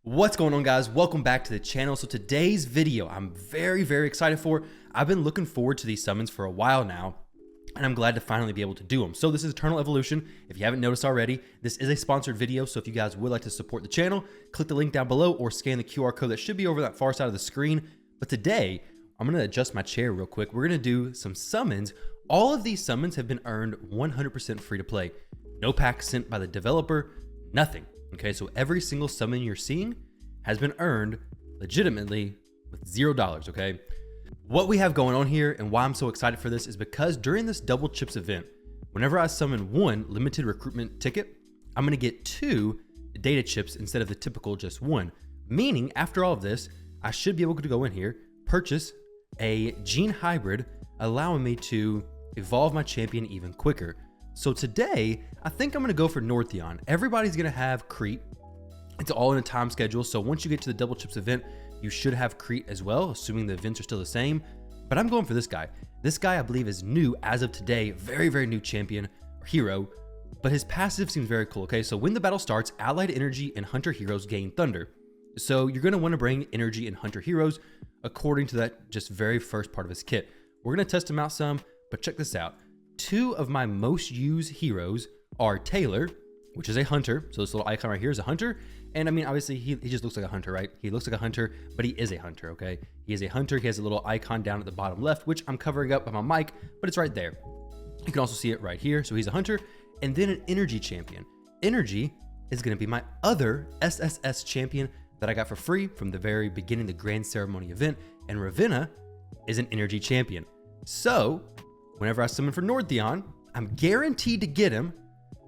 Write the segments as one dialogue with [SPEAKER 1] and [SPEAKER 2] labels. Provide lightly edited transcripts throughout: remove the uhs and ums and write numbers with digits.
[SPEAKER 1] What's going on, guys? Welcome back to the channel. So today's video I'm very excited for. I've been looking forward to these summons for a while now, and I'm glad to finally be able to do them. So this is Eternal Evolution. If you haven't noticed already, this is a sponsored video, so if you guys would like to support the channel, click the link down below or scan the QR code that should be over that far side of the screen. But today I'm going to adjust my chair real quick. We're going to do some summons. All of these summons have been earned 100% free to play. No pack sent by the developer, nothing. Okay, so every single summon you're seeing has been earned legitimately with $0, okay? What we have going on here and why I'm so excited for this is because during this double chips event, whenever I summon one limited recruitment ticket, I'm gonna get 2 data chips instead of the typical just 1. Meaning after all of this, I should be able to go in here, purchase a gene hybrid, allowing me to evolve my champion even quicker. So today, I think I'm gonna go for Northion. Everybody's gonna have Crete. It's all in a time schedule. So once you get to the double chips event, you should have Crete as well, assuming the events are still the same. But I'm going for this guy. This guy, I believe, is new as of today. Very new champion or hero, but his passive seems very cool. Okay, so when the battle starts, allied energy and hunter heroes gain thunder. So you're gonna wanna bring energy and hunter heroes according to that just very first part of his kit. We're gonna test him out some, but check this out. 2 of my most used heroes are Taylor, which is a hunter. So this little icon right here is a hunter. And I mean, obviously he just looks like a hunter, right? He looks like a hunter, but he is a hunter, okay? He is a hunter. He has a little icon down at the bottom left, which I'm covering up by my mic, but it's right there. You can also see it right here. So he's a hunter. And then an energy champion. Energy is gonna be my other SSS champion that I got for free from the very beginning, the grand ceremony event. And Ravenna is an energy champion. So whenever I summon for Northion, I'm guaranteed to get him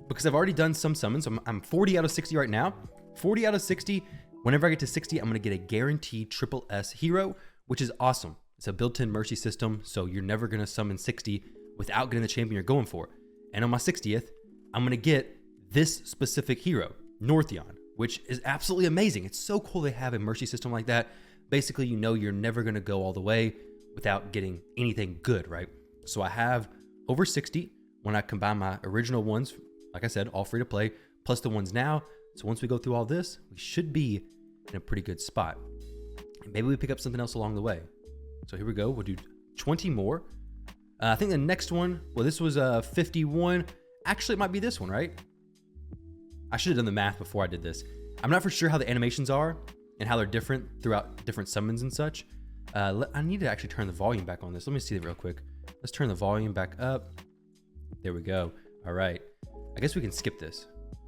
[SPEAKER 1] because I've already done some summons. So I'm 40 out of 60 right now. 40 out of 60. Whenever I get to 60, I'm going to get a guaranteed triple S hero, which is awesome. It's a built-in mercy system, so you're never going to summon 60 without getting the champion you're going for. And on my 60th, I'm going to get this specific hero, Northion, which is absolutely amazing. It's so cool they have a mercy system like that. Basically, you know you're never going to go all the way without getting anything good, right? So I have over 60 when I combine my original ones, like I said, all free to play, plus the ones now. So once we go through all this, we should be in a pretty good spot. And maybe we pick up something else along the way. So here we go. We'll do 20 more. I think the next one, well, this was 51. Actually, it might be this one, right? I should have done the math before I did this. I'm not for sure how the animations are and how they're different throughout different summons and such. I need to actually turn the volume back on this. Let me see it real quick. Let's turn the volume back up. There we go. All right. I guess we can skip this.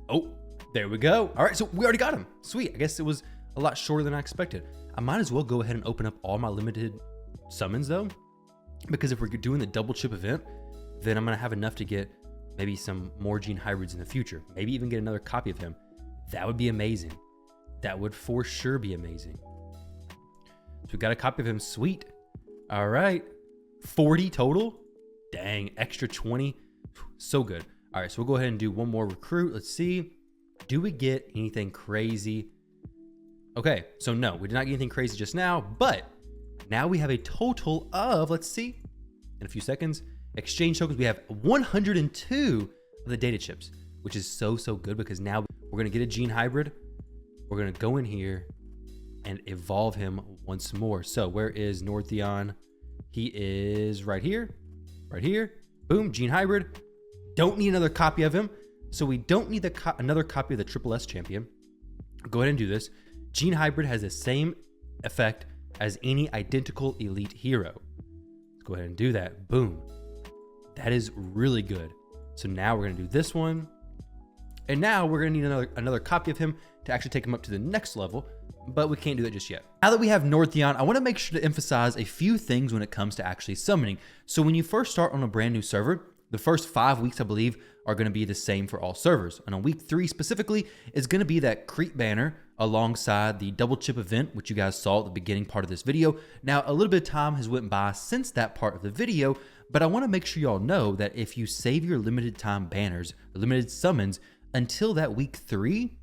[SPEAKER 1] Oh, there we go. All right, so we already got him. Sweet. I guess it was a lot shorter than I expected. I might as well go ahead and open up all my limited summons though, because if we're doing the double chip event, then I'm gonna have enough to get maybe some more gene hybrids in the future. Maybe even get another copy of him. That would be amazing. That would for sure be amazing. So we got a copy of him. Sweet. All right. 40 total. Dang, extra 20. So good. All right, so we'll go ahead and do one more recruit. Let's see. Do we get anything crazy? Okay, so no, we did not get anything crazy just now, but now we have a total of, let's see, in a few seconds, exchange tokens. We have 102 of the data chips, which is so good because now we're gonna get a gene hybrid. We're gonna go in here and evolve him once more. So where is Northion? He is right here, right here. Boom, gene hybrid. Don't need another copy of him. So we don't need another copy of the Triple S champion. Go ahead and do this. Gene hybrid has the same effect as any identical elite hero. Let's go ahead and do that. Boom. That is really good. So now we're gonna do this one. And now we're gonna need another copy of him to actually take him up to the next level, but we can't do that just yet. Now that we have Northion, I wanna make sure to emphasize a few things when it comes to actually summoning. So when you first start on a brand new server, the first 5 weeks, I believe, are going to be the same for all servers. And on week 3 specifically is going to be that Crete banner alongside the double chip event, which you guys saw at the beginning part of this video. Now, a little bit of time has went by since that part of the video, but I want to make sure y'all know that if you save your limited time banners, or limited summons until that week 3,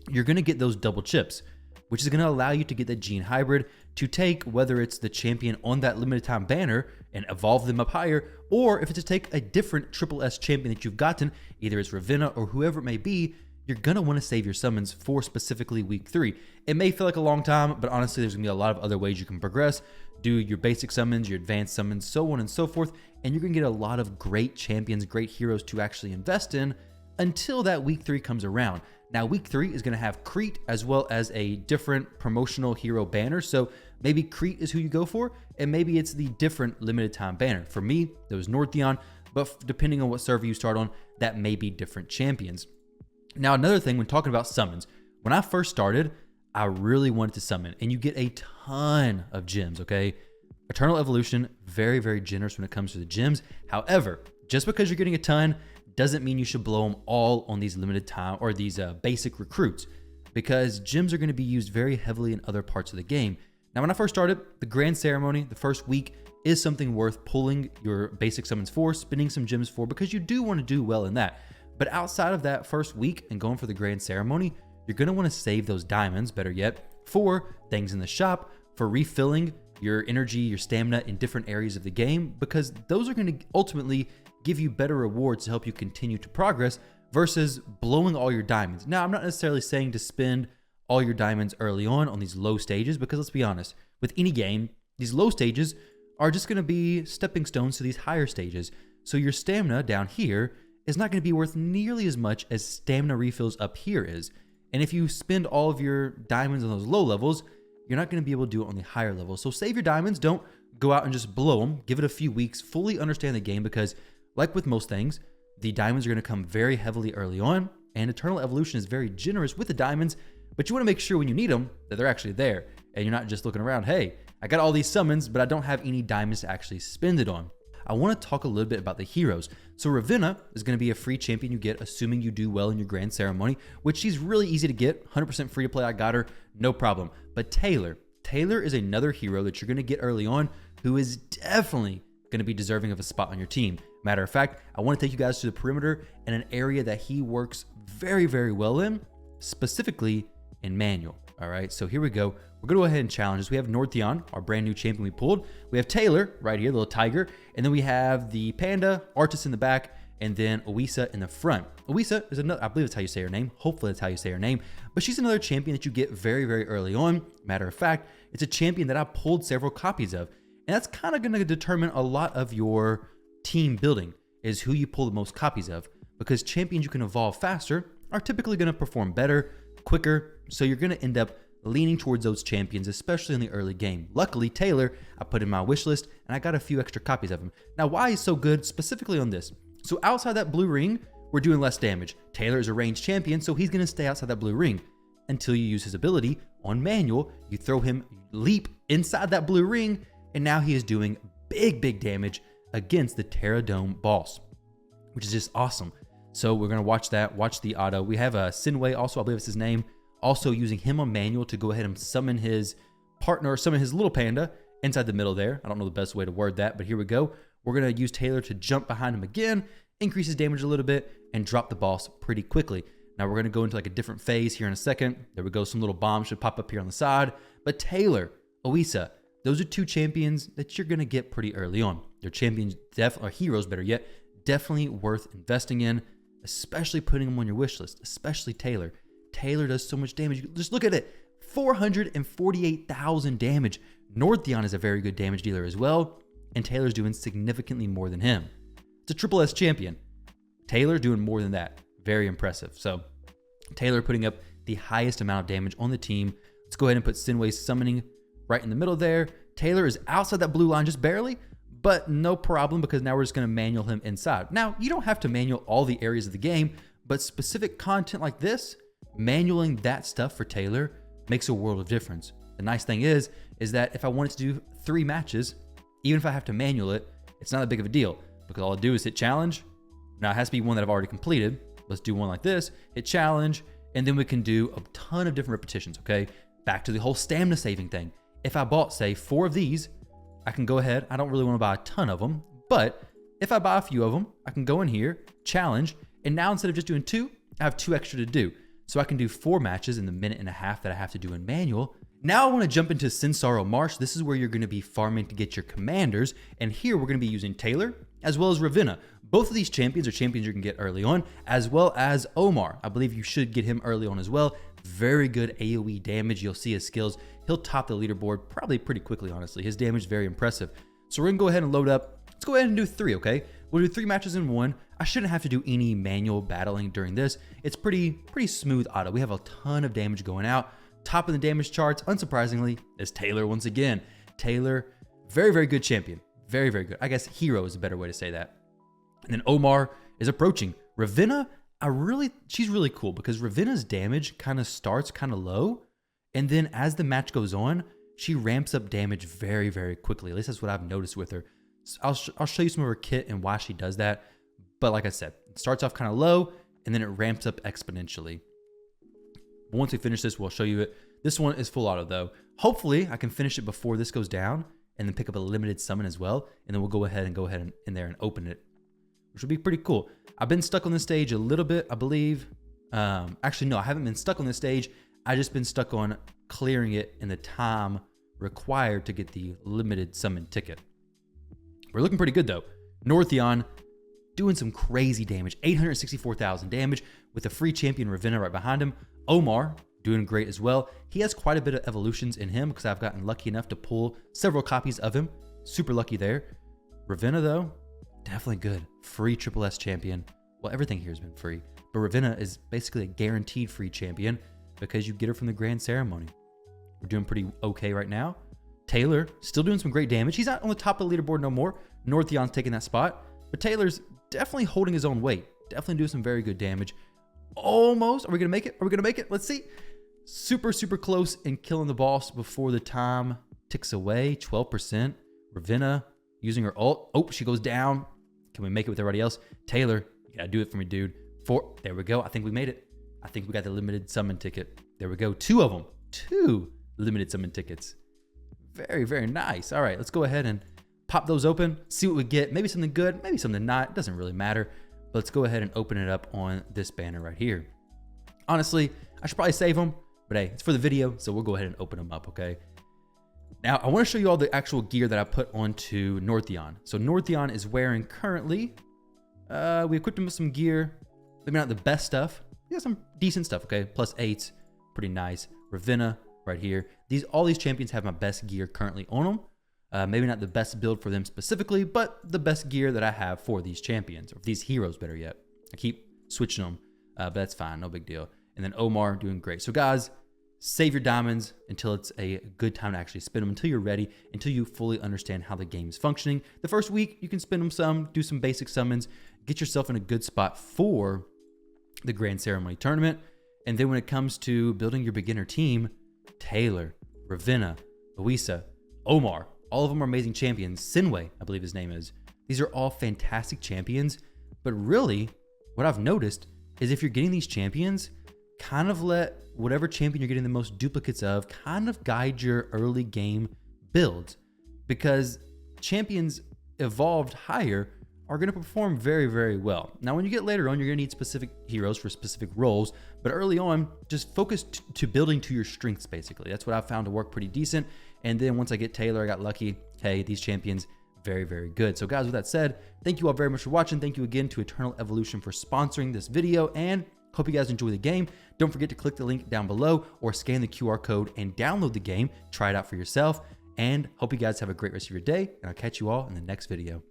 [SPEAKER 1] you're going to get those double chips, which is going to allow you to get the gene hybrid to take whether it's the champion on that limited time banner and evolve them up higher, or if it's to take a different Triple S champion that you've gotten, either it's Ravenna or whoever it may be, you're going to want to save your summons for specifically week 3. It may feel like a long time, but honestly, there's going to be a lot of other ways you can progress. Do your basic summons, your advanced summons, so on and so forth, and you're going to get a lot of great champions, great heroes to actually invest in until that week 3 comes around. Now, week 3 is going to have Crete as well as a different promotional hero banner. So maybe Crete is who you go for, and maybe it's the different limited time banner. For me, there was Northeon, but depending on what server you start on, that may be different champions. Now, another thing when talking about summons, when I first started, I really wanted to summon, and you get a ton of gems, okay? Eternal Evolution, very, very generous when it comes to the gems. However, just because you're getting a ton doesn't mean you should blow them all on these limited time or these basic recruits, because gems are going to be used very heavily in other parts of the game. Now, when I first started, the Grand Ceremony, the first week, is something worth pulling your basic summons for, spending some gems for, because you do want to do well in that. But outside of that first week and going for the Grand Ceremony, you're going to want to save those diamonds, better yet, for things in the shop, for refilling your energy, your stamina in different areas of the game, because those are going to ultimately give you better rewards to help you continue to progress versus blowing all your diamonds. Now, I'm not necessarily saying to spend all your diamonds early on these low stages, because let's be honest, with any game, these low stages are just going to be stepping stones to these higher stages. So your stamina down here is not going to be worth nearly as much as stamina refills up here is. And if you spend all of your diamonds on those low levels, you're not going to be able to do it on the higher levels. So save your diamonds. Don't go out and just blow them. Give it a few weeks, fully understand the game, because like with most things, the diamonds are going to come very heavily early on, and Eternal Evolution is very generous with the diamonds, but you want to make sure when you need them that they're actually there, and you're not just looking around, hey, I got all these summons, but I don't have any diamonds to actually spend it on. I want to talk a little bit about the heroes. So Ravenna is going to be a free champion you get, assuming you do well in your Grand Ceremony, which she's really easy to get, 100% free to play. I got her, no problem. But Taylor is another hero that you're going to get early on who is definitely going to be deserving of a spot on your team. Matter of fact, I want to take you guys to the perimeter in an area that he works very, very well in, specifically in manual. All right, so here we go. We're going to go ahead and challenge this. We have Northeon, our brand new champion we pulled. We have Taylor right here, the little tiger. And then we have the panda, Artis in the back, and then Oisa in the front. Oisa is another, I believe that's how you say her name. Hopefully that's how you say her name. But she's another champion that you get very, very early on. Matter of fact, it's a champion that I pulled several copies of. And that's kind of going to determine a lot of your team building, is who you pull the most copies of. Because champions you can evolve faster are typically going to perform better, quicker. So you're going to end up leaning towards those champions, especially in the early game. Luckily, Taylor, I put in my wish list, and I got a few extra copies of him. Now, why he's so good specifically on this? So outside that blue ring, we're doing less damage. Taylor is a ranged champion, so he's going to stay outside that blue ring until you use his ability on manual. You throw him, leap inside that blue ring, and now he is doing big, big damage against the Terra Dome boss, which is just awesome. So we're going to watch that, watch the auto. We have a Sinway also, I believe it's his name, also using him on manual to go ahead and summon his partner, or summon his little panda inside the middle there. I don't know the best way to word that, but here we go. We're going to use Taylor to jump behind him again, increase his damage a little bit, and drop the boss pretty quickly. Now we're going to go into like a different phase here in a second. There we go. Some little bombs should pop up here on the side. But Taylor, Oisa, those are two champions that you're going to get pretty early on. They're champions, or heroes better yet, definitely worth investing in, especially putting them on your wish list, especially Taylor. Taylor does so much damage. Just look at it. 448,000 damage. Northeon is a very good damage dealer as well, and Taylor's doing significantly more than him. It's a triple S champion. Taylor doing more than that. Very impressive. So Taylor putting up the highest amount of damage on the team. Let's go ahead and put Sinway summoning right in the middle there. Taylor is outside that blue line just barely, but no problem, because now we're just going to manual him inside. Now, you don't have to manual all the areas of the game, but specific content like this, manualing that stuff for Taylor makes a world of difference. The nice thing is that if I wanted to do 3 matches, even if I have to manual it, it's not that big of a deal, because all I do is hit challenge. Now it has to be one that I've already completed. Let's do one like this, hit challenge, and then we can do a ton of different repetitions, okay? Back to the whole stamina saving thing. If I bought, say, 4 of these, I can go ahead. I don't really want to buy a ton of them, but if I buy a few of them, I can go in here, challenge, and now instead of just doing 2, I have 2 extra to do. So I can do 4 matches in the minute and a half that I have to do in manual. Now I want to jump into Sinsaro Marsh. This is where you're going to be farming to get your commanders. And here we're going to be using Taylor as well as Ravenna. Both of these champions are champions you can get early on, as well as Omar. I believe you should get him early on as well. Very good AoE damage. You'll see his skills. He'll top the leaderboard probably pretty quickly, honestly. His damage is very impressive. So we're gonna go ahead and load up. Let's go ahead and do 3, okay? We'll do 3 matches in 1. I shouldn't have to do any manual battling during this. It's pretty smooth auto. We have a ton of damage going out. Top of the damage charts, unsurprisingly, is Taylor once again. Taylor, very, very good champion. Very, very good. I guess hero is a better way to say that. And then Omar is approaching. Ravenna, she's really cool because Ravenna's damage kind of starts kind of low. And then as the match goes on, she ramps up damage very, very quickly. At least that's what I've noticed with her. So I'll show you some of her kit and why she does that. But like I said, it starts off kind of low and then it ramps up exponentially. But once we finish this, we'll show you it. This one is full auto though. Hopefully I can finish it before this goes down and then pick up a limited summon as well. And then we'll go ahead in there and open it, which would be pretty cool. I've been stuck on this stage a little bit, I believe. Actually, no, I haven't been stuck on this stage. I just been stuck on clearing it in the time required to get the limited summon ticket. We're looking pretty good though. Northion doing some crazy damage, 864,000 damage with a free champion Ravenna right behind him. Omar doing great as well. He has quite a bit of evolutions in him because I've gotten lucky enough to pull several copies of him. Super lucky there. Ravenna though, definitely good. Free Triple S champion. Well, everything here has been free, but Ravenna is basically a guaranteed free champion because you get her from the grand ceremony. We're doing pretty okay right now. Taylor still doing some great damage. He's not on the top of the leaderboard no more. Northion's taking that spot, but Taylor's definitely holding his own weight. Definitely doing some very good damage. Almost. Are we gonna make it? Are we gonna make it? Let's see. Super close in killing the boss before the time ticks away. 12%. Ravenna using her ult. Oh, she goes down. Can we make it with everybody else? Taylor, you gotta do it for me, dude. 4. There we go. I think we made it. I think we got the limited summon ticket. There we go. 2 of them. 2 limited summon tickets. Very, very nice. All right, let's go ahead and pop those open, see what we get. Maybe something good, maybe something not. It doesn't really matter. But let's go ahead and open it up on this banner right here. Honestly, I should probably save them, but hey, it's for the video, so we'll go ahead and open them up, okay? Now, I want to show you all the actual gear that I put onto Northion. So Northion is wearing currently, we equipped him with some gear, maybe not the best stuff. He got some decent stuff, okay? +8s, pretty nice. Ravenna right here. All these champions have my best gear currently on them. Maybe not the best build for them specifically, but the best gear that I have for these champions, or these heroes better yet. I keep switching them, but that's fine, no big deal. And then Omar doing great. So guys, save your diamonds until it's a good time to actually spend them, until you're ready, until you fully understand how the game's functioning. The first week, you can spend them some, do some basic summons, get yourself in a good spot for the Grand Ceremony Tournament. And then when it comes to building your beginner team, Taylor, Ravenna, Louisa, Omar, all of them are amazing champions. Sinway, I believe his name is. These are all fantastic champions. But really, what I've noticed is if you're getting these champions, kind of let whatever champion you're getting the most duplicates of kind of guide your early game builds. Because champions evolved higher are going to perform very, very well. Now, when you get later on, you're going to need specific heroes for specific roles, but early on, just focus to building to your strengths, basically. That's what I've found to work pretty decent. And then once I get Taylor, I got lucky. Hey, these champions, very, very good. So guys, with that said, thank you all very much for watching. Thank you again to Eternal Evolution for sponsoring this video, and hope you guys enjoy the game. Don't forget to click the link down below or scan the QR code and download the game. Try it out for yourself, and hope you guys have a great rest of your day, and I'll catch you all in the next video.